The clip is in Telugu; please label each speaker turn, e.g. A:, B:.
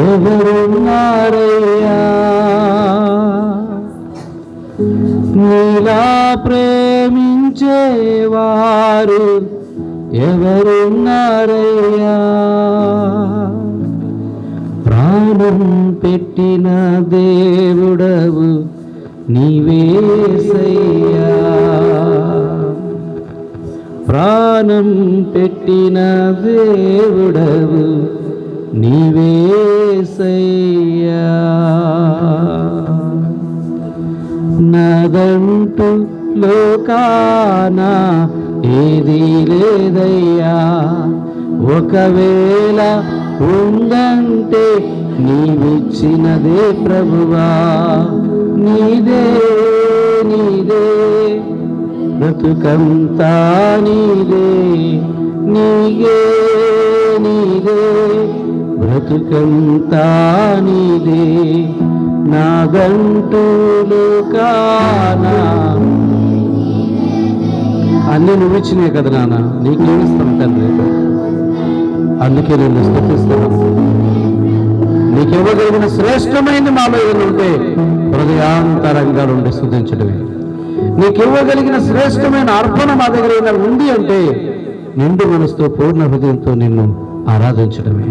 A: ఎవరున్నారయ్యా నీలా ప్రేమించేవారు? ఎవరున్నారయ్యా? ప్రాణం పెట్టిన దేవుడవు నీవేసయ్యా. ప్రాణం పెట్టిన దేవుడవు నీవేసయ్యా. నాదంటూ లోకాన ఏదీ లేదయ్యా, ఒకవేళ ఉందంటే నీవిచ్చినదే ప్రభువా. నీదే నీదే బ్రతుకంతా నీదే, నీగే నీదే బ్రతుకంతా నీదే. నాదంటూ లోకానా అన్నీ నువ్విచ్చినే కదా నాన్న, నీకేమిస్తాను తండ్రి. అందుకే నేను స్తుతిస్తాను. నీకివ్వగలిగిన శ్రేష్టమైనది మాలో ఏదైనా ఉంటే హృదయాంతరంగా నుండి స్తుతించడమే. నీకివ్వగలిగిన శ్రేష్టమైన అర్పణ మా దగ్గర ఏదైనా ఉంది అంటే నిండు మనసుతో పూర్ణ హృదయంతో నిన్ను ఆరాధించడమే.